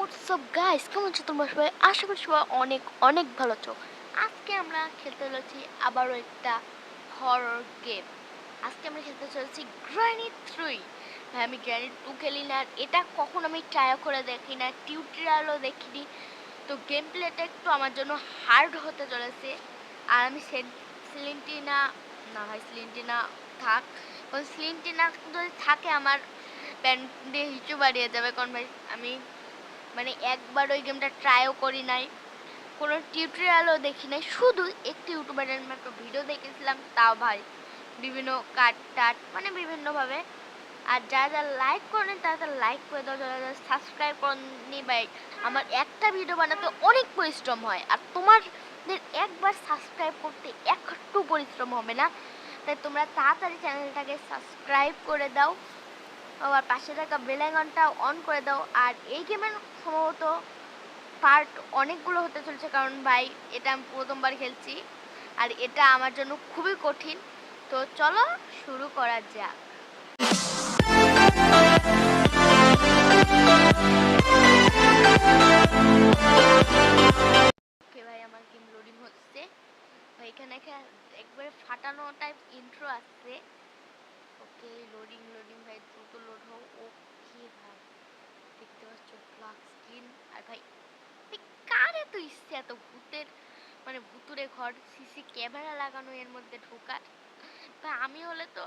WhatsApp guys, কেমন আছো তোমরা সবাই? আশা করি সবাই অনেক অনেক ভালো আছো। আজকে আমরা খেলতে চলেছি আবারও একটা হরর গেম। আজকে আমরা খেলতে চলেছি গ্র্যানি 3। ভাই, আমি গ্র্যানি 2 খেলি না, আর এটা কখন আমি ট্রাই করে দেখি না, টিউটোরিয়ালও দেখিনি। তো গেম প্লেটা একটু আমার জন্য হার্ড হতে চলেছে। আর আমি সিলিন্টিনা, না ভাই সিলিন্টিনা থাক, কারণ সিলিন্টিনা যদি থাকে আমার ব্যান্ডে হিচু বাড়িয়ে যাবে। কারণ ভাই আমি মানে একবার ওই গেমটা ট্রাইও করি নাই, কোনো টিউটোরিয়ালও দেখি নাই, শুধু একটি ইউটিউবারের মাত্র ভিডিও দেখেছিলাম, তাও ভাই বিভিন্ন কাট টাট মানে বিভিন্নভাবে। আর যারা যারা লাইক করেন তারা লাইক করে দাও, যারা যারা সাবস্ক্রাইব করেননি ভাই, আমার একটা ভিডিও বানাতে অনেক পরিশ্রম হয়, আর তোমাদের একবার সাবস্ক্রাইব করতে একটু পরিশ্রম হবে না। তাই তোমরা তাড়াতাড়ি চ্যানেলটাকে সাবস্ক্রাইব করে দাও, আর পাশে থাকা বেল আইকনটা অন করে দাও। আর এই গেমের সম্ভবত পার্ট অনেকগুলো হতে চলছে, কারণ ভাই এটা আমি প্রথমবার খেলছি, আর এটা আমার জন্য খুবই কঠিন। তো চলো শুরু করা যাক। ওকে ভাই, আমার গেম লোডিং হচ্ছে ভাই, এখানে একবারে ফাটানো টাইপ ইন্ট্রো আসছে। ওকে, লোডিং লোডিং ভাই, দ্রুত লোড হও। ওকে ভাই, দেখতে পাচ্ছ ব্ল্যাক স্ক্রিন। আর ভাই কার এত ইচ্ছে এত ভূতের মানে ভুতুরে ঘর সিসি ক্যামেরা লাগানো এর মধ্যে ঢোকার? ভাই আমি হলে তো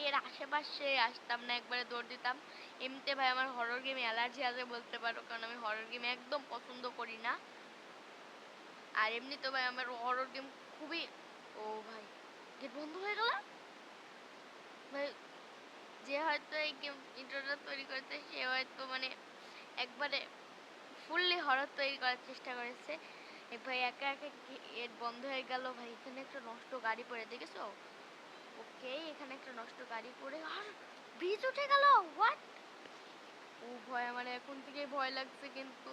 এর আশেপাশে আসতাম না, একবারে দৌড় দিতাম। এমনিতে ভাই আমার হরর গেমে অ্যালার্জি আছে বলতে পারো, কারণ আমি হরর গেম একদম পছন্দ করি না। আর এমনি তো ভাই আমার হরর গেম খুবই। ও ভাই, গেট বন্ধ হয়ে গেল ভাই। যে হয়তো এই গেম ইন্ট্রোটা তৈরি করেছে সে হয়তো মানে একবারে ফুললি হরর তৈরি করার চেষ্টা করেছে। ভাই একা একা গেট বন্ধ হয়ে গেল ভাই। এখানে একটা নষ্ট গাড়ি পড়ে, দেখেছো? ওকে, এখানে একটা নষ্ট গাড়ি পড়ে, আর ব্রিজ উঠে গেল। হোয়াট? ও ভয়, আমার এখন থেকে ভয় লাগছে, কিন্তু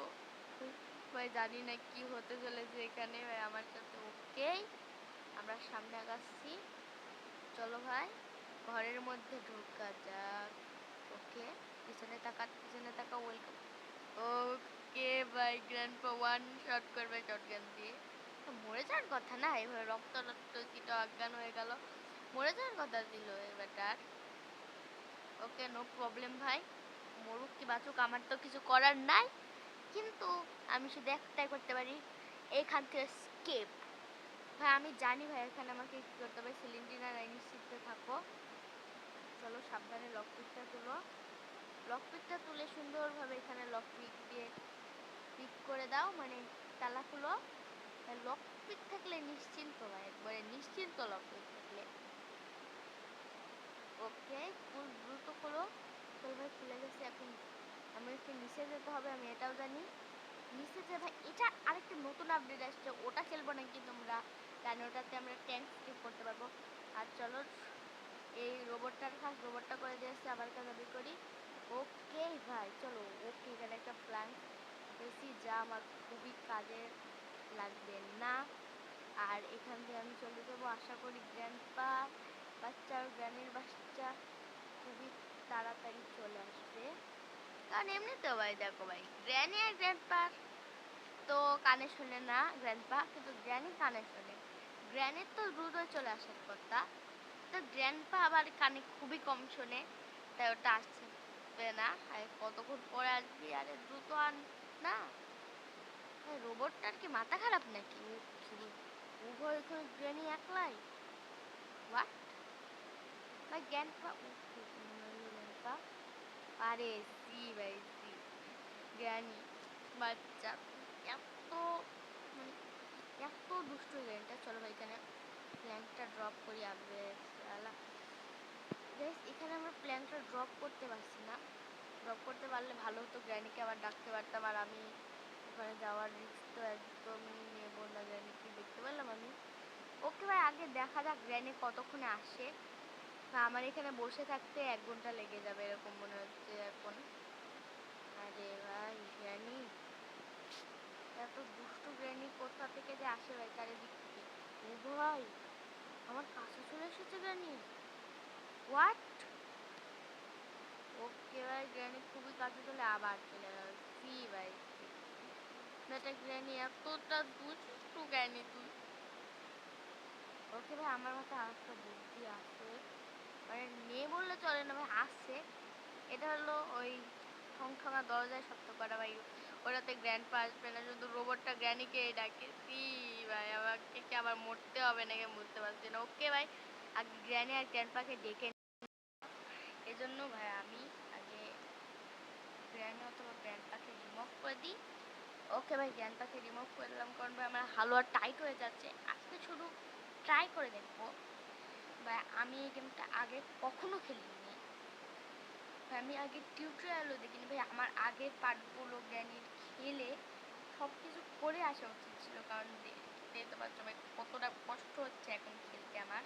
ভাই জানি না কি হতে চলেছে এখানে ভাই আমার সাথে। ওকে, আমরা সামনে আগাচ্ছি, চলো ভাই ঘরের মধ্যে ঢোকা যাক। ওকে, পিছনে তাকা পিছনে তাকা, ওয়েলকাম। ওকে ভাই, গ্র্যান্ডপা ওয়ান শট করবে শটগান দিয়ে। মরে যাওয়ার কথা না, এভাবে রক্ত রক্ত চিটা অজ্ঞান হয়ে গেল, মরে যাওয়ার কথা ছিল এবারটার। ওকে, নো প্রবলেম ভাই, মরুক কি বাঁচুক আমার তো কিছু করার নাই, কিন্তু আমি শুধু একটাই করতে পারি, এখান থেকে স্কেপ। ভাই আমি জানি ভাই এখানে আমাকে কি করতে হবে, সিলিন্ডার নিশ্চিত থাকো। চলো সাবধানে লক পিকটা তুলো, লক পিকটা তুলে সুন্দরভাবে এখানে লক পিক দিয়ে পিক করে দাও, মানে তালা খুলো। লক পিক থাকলে নিশ্চিন্ত ভাই, একবারে নিশ্চিন্ত লক পিক থাকলে। ওকে, ফুল দ্রুত খোলো। চল ভাই, খুলে গেছে। এখন আমাকে নিচে যেতে হবে, আমি এটাও জানি। নিচে যে ভাই এটা আরেকটা নতুন আপডেট আসছে, ওটা খেলবো নাকি তোমরা, কারণ ওটাতে আমরা ট্যাঙ্ক স্কিপ করতে পারবো। আর চলো এই রোবটটার ফার্স্ট রোবটটা করে দিয়েছে, আবার কাজ করি। ওকে ভাই চলো। ওকে, এখানে একটা প্ল্যান পেয়েছি যা আমার খুবই কাজে লাগবে না। আর এখান থেকে আমি চলে যাবো, আশা করি গ্র্যান্ডপা বাচ্চা আর গ্র্যানির বাচ্চা খুবই তাড়াতাড়ি চলে আসবে। কারণ এমনিতেও ভাই দেখো ভাই, গ্র্যানি আর গ্র্যান্ডপা তো কানে শোনে না গ্র্যান্ডপা, কিন্তু গ্র্যানি কানে শোনে। গ্র্যানির তো দ্রুতই চলে আসার কথা, তো গ্র্যান্ডপা আবার কানে খুবই কম শোনে, তাই ওটা আসবে না। আর কতক্ষণ পরে আসবি, আরে দ্রুত আন না। রোবটটার কি মাথা খারাপ নাকি? উভয় গ্র্যানি একলাই? হোয়াট ভাই, গ্র্যান্ডপা গ্র্যান্ডপা, আরে সি ভাই সি, গ্র্যানি বাচ্চা এত মানে এত দুষ্ট গ্র্যানিটা। চলো ভাই এখানে প্ল্যাঙ্কটা ড্রপ করি। আবে শালা গাইস, এখানে আমরা প্ল্যাঙ্কটা ড্রপ করতে পারছি না, ড্রপ করতে পারলে ভালো হতো, গ্র্যানিকে আবার ডাকতে পারতাম। আর আমি ওখানে যাওয়ার রিস্ক তো একদমই নেব না, গ্র্যানিকে দেখতে পেলাম আমি। ওকে ভাই, আগে দেখা যাক গ্র্যানি কতক্ষণে আসে। আমার এখানে বসে থাকতে 1 ঘন্টা লেগে যাবে এরকম মনে হচ্ছে এখন। আরে ভাই গ্র্যানি, এত দুষ্টু গ্র্যানি কোথা থেকে যে আসে ভাই, চারিদিক থেকে। ও ভাই, আমার কাছে চলে এসেছে গ্র্যানি। হোয়াট? ওকে ভাই, গ্র্যানি খুবই কাছে চলে আবার চলে গেল। সি ভাই, বেটা গ্র্যানি এতটা দুষ্টু গ্র্যানি তুই। ওকে ভাই আমার মাথায় আরেকটা বুদ্ধি আছে, মানে নেই বললে চলে না ভাই, আসছে। এটা হলো ওই ঠং ঠঙা দরজায় শব্দ করা ভাই, ওটাতে গ্র্যান্ডপা আসবে না, শুধু রোবটটা গ্র্যানিকে ডাকে। ভাই আমাকে কি আবার মরতে হবে নাকি বুঝতে পারছি না। ওকে ভাই আগে গ্র্যানি আর গ্র্যান্ডপাকে ডেকে, এজন্য ভাই আমি আগে গ্র্যানি অথবা গ্র্যান্ডপাকে রিমুভ করে দিই। ওকে ভাই গ্র্যান্ডপাকে রিমুভ করে দিলাম, কারণ ভাই আমার হালুয়া টাইট হয়ে যাচ্ছে। আজকে শুধু ট্রাই করে দেখবো ভাই, আমি এই গেমটা আগে কখনো খেলিনি ভাই, আমি আগে টিউটোরিয়ালও দেখিনি ভাই। আমার আগের পার্টগুলো গ্র্যানির খেলে সব কিছু করে আসা উচিত ছিল, কারণ দেখতে পাচ্ছ ভাই কতটা কষ্ট হচ্ছে এখন খেলতে আমার।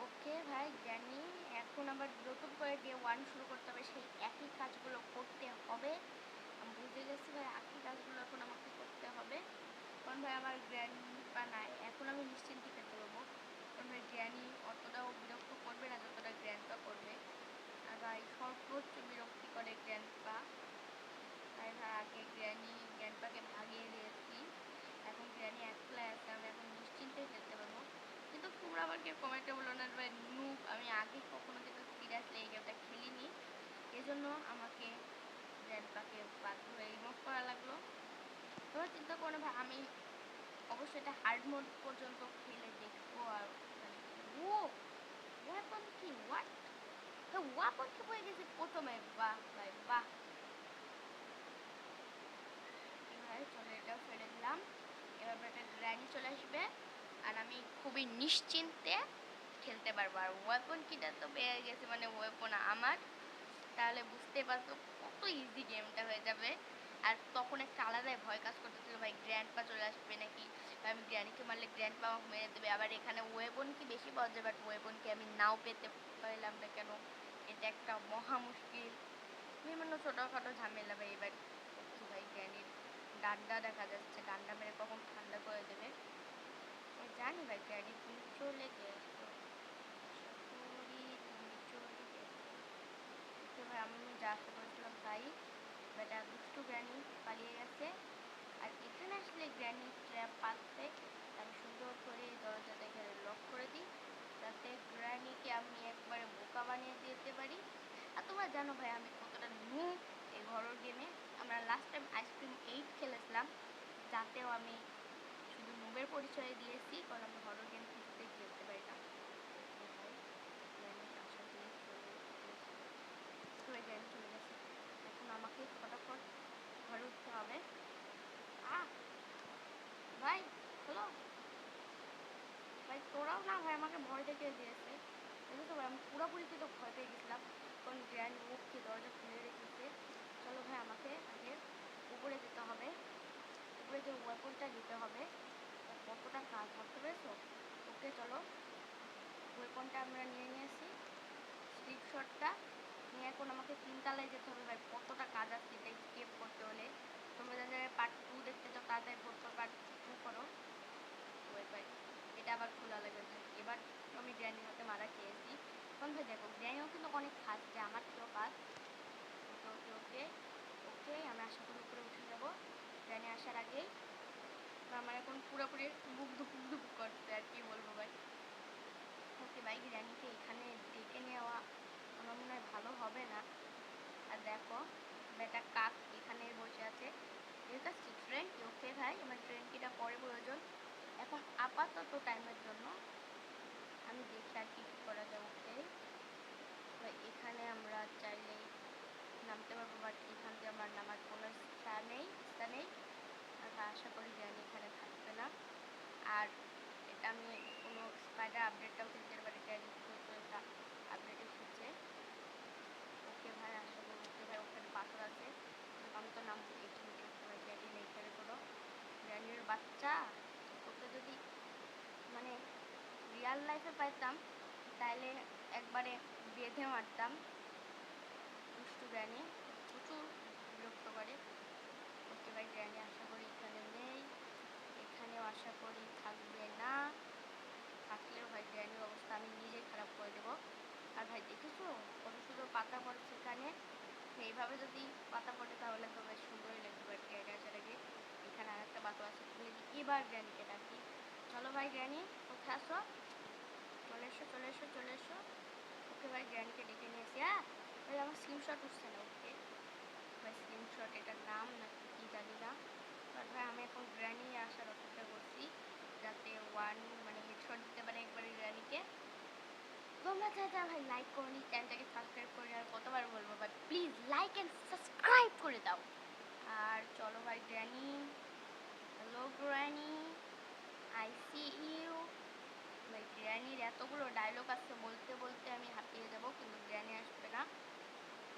ওকে ভাই জানি এখন আবার নতুন করে ডে 1 শুরু করতে হবে, সেই একই কাজগুলো করতে হবে। আমি বুঝে গেছি ভাই, একই কাজগুলো এখন আমাকে করতে হবে, কারণ ভাই আমার গ্র্যান্ডপা নাই, এখন আমি নিশ্চিন্তে খেতে পারবো। কারণ ভাই গ্র্যানি অতটাও বিরক্ত করবে না যতটা গ্র্যান্ডপা করবে, আর ভাই সর্বোচ্চ বিরক্তি করে গ্র্যান্ডপা। তাই ভাই আগে গ্র্যান্ডপাকে ভাগিয়ে দিয়েছি, এখন গ্র্যানি একলা আছে, আমি এখন নিশ্চিন্তে খেলতে পারবো। কিন্তু তোমরা আবার কেউ কমেন্টে বলো না ভাই নুব, আমি আগে কখনো কিন্তু সিরিয়াসলি এই গেমটা খেলিনি, এজন্য আমাকে গ্র্যান্ডপাকে বাধ্য হয়ে রিমুভ করা লাগলো। তোমরা চিন্তা করো না ভাই, আমি অবশ্যই এটা হার্ড মোড পর্যন্ত খেলে দেখবো। আর ও ওয়েপন কি, হোয়াট, ওয়েপন কি হয়ে গেছে প্রথমে, বাহ ভাই বাহ। ভাই চলে এটা ফেলে দিলাম, এবার একটা গ্র্যানি চলে আসবে আর আমি খুবই নিশ্চিন্তে খেলতে পারবো। আর ওয়েপন কিটা তো পেয়ে গেছে, মানে ওয়েপন আমার, তাহলে বুঝতে পারছো কত ইজি গেমটা হয়ে যাবে। আর তখন একটা আলাদাই ভয় কাজ করতেছিল ভাই গ্র্যান্ডপা চলে আসবে নাকি, আমি গ্র্যানিকে মারলে গ্র্যান্ডপা আমাকে মেরে দেবে। আবার এখানে ওয়েপন কি বেশি পাওয়া যায়, বাট ওয়েপন কি আমি নাও পেতে পারলাম না কেন, এটা একটা মহা মুশকিল। বিভিন্ন ছোটোখাটো ঝামেলা ভাই। এবার ভাই গ্র্যানির ডান্ডা দেখা যাচ্ছে, ডান্ডা মেরে কখন ঠান্ডা করে দেবে। জানি ভাই গ্র্যানি তুমি চলে গেছো, তুমি চলে গেছো। ভাই আমি যা আশা করেছিলাম তাই, বেটা দুষ্টু গ্র্যানি পালিয়ে গেছে। আর এখানে আসলে গ্র্যানি ট্র্যাপ পাচ্ছে, আমি সুন্দর করে এই দরজাটা এখানে লক করে দিই, যাতে গ্র্যানিকে আমি একবারে বোকা বানিয়ে দিতে পারি। আর তোমরা জানো ভাই আমি কতটা নুব এই হরর গেমে। আমরা লাস্ট টাইম আইসক্রিম 8 খেলেছিলাম, যাতেও আমি শুধু নুবের পরিচয় দিয়েছি, কারণ আমি হরর গেম কিছুতেই খেলতে পারি না। চলে গেছে, এখন আমাকে ফটাফট ঘরে উঠতে হবে। ভাই হলো ভাই, তোরাও না ভাই আমাকে ভয় দেখিয়ে দিয়েছে, বুঝলি তো ভাই, আমি পুরোপুরি কিন্তু ভয় পেয়ে গেছিলাম, কারণ গ্র্যান্ড ওকে দরজা খুলে রেখেছে। চলো ভাই আমাকে আগে উপরে যেতে হবে, উপরে যে ওয়েপনটা নিতে হবে, কতটা কাজ করতে পেরেছো। ওকে চলো, ওয়েপনটা আমরা নিয়ে নিয়েছি, স্লিপ শটটা নিয়ে এখন আমাকে 3 তলায় যেতে হবে ভাই, কতটা কাজ আছে এটা স্কেপ করতে হলে। তোমরা যারা পার্ট 2 দেখতে চাও তাড়াতাড়ি পার্ট 2 করো। ওই ভাই এটা আবার খোলা লাগবে, এবার আমি গ্র্যানির হাতে মারা খেয়েছি। তখন ভাই দেখো গ্র্যানিও কিন্তু অনেক ফাস্ট, আমার থেকেও ফাস্ট। ওকে ওকে ওকে ওকে, আমি আশা করি উপরে উঠে যাবো গ্র্যানি আসার আগেই। তো আমার এখন পুরোপুরি বুক ধুপুক ধুপুক করছে, আর কি বলবো ভাই। ওকে ভাই গ্র্যানিকে এখানে ডেকে নেওয়া আমার মনে হয় ভালো হবে না। আর দেখো বেটা কাক এখানে বসে আছে, এটা ট্রেন। ওকে ভাই আমার ট্রেন কিটা পরে প্রয়োজন, এখন আপাতত টাইমের জন্য আমি দেখি আর কি করা যায়। ওকে ভাই এখানে আমরা চাইলেই নামতে পারবো, বাট এখান থেকে আমার নামার কোনো ইচ্ছা নেই, আর আশা করি জানি এখানে থাকবে না। আর এটা আমি কোনো স্পাইডার আপডেটটাও খেলতে পারি, এটা আপডেট এসেছে। ওকে ভাই আশা করি, ওকে ভাই ওখানে পাথর আছে, আমি তো নামতে এখানে থাকতে পারি, গ্র্যানি নেই এখানে কোনো, গ্র্যানির বাচ্চা। ওকে যদি মানে রিয়াল লাইফে পাইতাম তাহলে একবারে বেঁধে মারতাম। দুষ্টু গ্র্যানি প্রচুর বিরক্ত করে। ওকে ভাই গ্র্যানি আশা করি এখানে নেই, এখানেও আশা করি থাকবে না, থাকলেও ভাই গ্র্যানির অবস্থা আমি নিজেই খারাপ করে দেবো। আর ভাই দেখেছো কত সুন্দর পাতা পড়েছে এখানে, এইভাবে যদি পাতা পড়ে তাহলে তো বেশ সুন্দরই লাগবে গ্র্যানি আসার আগে। এবার গ্র্যানিকে ডাকি। চলো ভাই গ্র্যানি, কোথায় আসো? চলে এসো চলে এসো চলে এসো। ওকে ভাই গ্র্যানিকে ডেকে নিয়েছি। হ্যাঁ ভাই আমার স্ক্রিনশট উঠছে না। ওকে ভাই স্ক্রিনশট এটার নাম নাকি কি জানি না, বাট ভাই আমি এখন গ্র্যানি আসার অপেক্ষা করছি যাতে ওয়ান মানে হেডশট দিতে পারে একবারে গ্র্যানিকে। তোমরা চাইতে ভাই লাইক করনি, চ্যানেলটাকে সাবস্ক্রাইব করে, আর কতবার বলবো, but please like and subscribe করে দাও। আর চলো ভাই granny, hello granny, I see you. ভাই গ্র্যানির এতগুলো ডায়লগ আছে, বলতে বলতে আমি হাঁপিয়ে যাবো, কিন্তু গ্র্যানি আসবে না।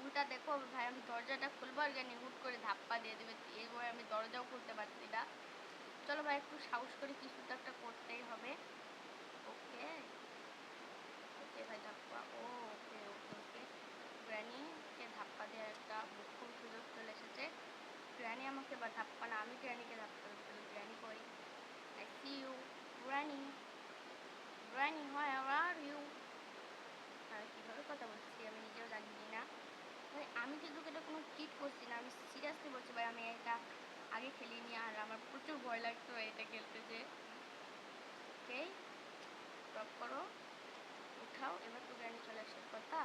উল্টা দেখো ভাই আমি দরজাটা খুলবো আর গ্র্যানি হুট করে ধাপ্পা দিয়ে দেবে, এরপরে আমি দরজাও খুলতে পারছি না। চলো ভাই একটু সাহস করে কিছু তো একটা করতেই হবে। ওকে ওকে ভাই ধাপ্পা, ও ওকে ওকে ওকে গ্র্যানিকে ধাপ্পা দেওয়ার একটা মোক্ষম সুযোগ চলে এসেছে। গ্র্যানি আমাকে বা ধাপ্পা না, আমি গ্র্যানিকে ধাপ্পা দিতে, গ্র্যানি কই? I see you granny, granny where are you? আর কীভাবে কথা বলছি আমি নিজেও জানি না ভাই। আমি কিন্তু এটা কোনো চিট করছি না, আমি সিরিয়াসলি বলছি ভাই, আমি এটা আগে খেলিনি আর আমার প্রচুর ভয় লাগতো এটা খেলতে। যে ওকে ড্রপ করো, উঠাও, এবার তো গ্র্যানি চলে আসার কথা।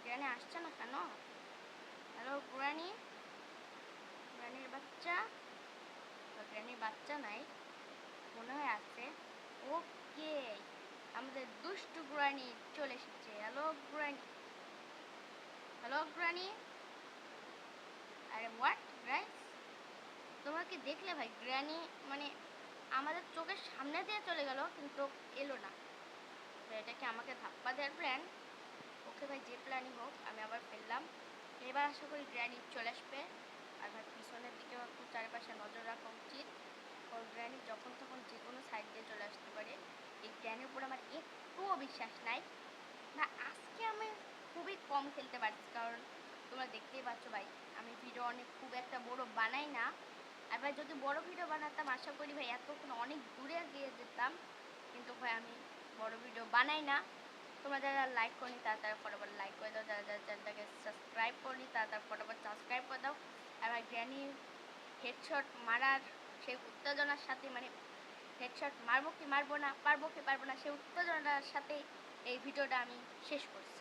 গ্র্যানি আসছে না কেন? হ্যালো গ্র্যানি, গ্র্যানির বাচ্চা, গ্র্যানির বাচ্চা নাই মনে হয় আছে। ওকে আমাদের দুষ্টু গ্র্যানি চলে এসেছে। Hello granny, hello granny. আরে হোয়াট গাইস, তোমরা কি দেখলে ভাই গ্র্যানি মানে আমাদের চোখের সামনে দিয়ে চলে গেল কিন্তু এলো না। এটা কি আমাকে ধাপ্পা দেওয়ার প্ল্যান? ওকে ভাই যে প্ল্যানই হোক আমি আবার ফেললাম। এবার আশা করি গ্র্যানি চলে আসবে। আর ভাই পিছনের দিকেও একটু চারপাশে নজর রাখা উচিত, কারণ গ্র্যানি যখন তখন যে কোনো সাইড দিয়ে চলে আসতে পারে। এই গ্র্যানির উপর আমার একটুও বিশ্বাস নাই। না আজকে আমি খুবই কম খেলতে পারছি, কারণ তোমরা দেখতেই পাচ্ছ ভাই আমি ভিডিও অনেক খুব একটা বড় বানাই না। আর ভাই যদি বড় ভিডিও বানাতাম আশা করি ভাই এতক্ষণ অনেক দূরে গিয়ে যেতাম, কিন্তু ভাই আমি বড় ভিডিও বানাই না। তোমরা যারা লাইক করনি তারা তারা ফটাফট লাইক করে দাও, যারা যারা চ্যানেলটাকে সাবস্ক্রাইব করনি তারা তারা ফটাফট সাবস্ক্রাইব করে দাও। আর ভাই গ্র্যানি হেডশট মারার সেই উত্তেজনার সাথে, মানে হেডশট মারবো কি মারবো না, পারবো কি পারবো না, সেই উত্তেজনার সাথে এই ভিডিওটা আমি শেষ করছি।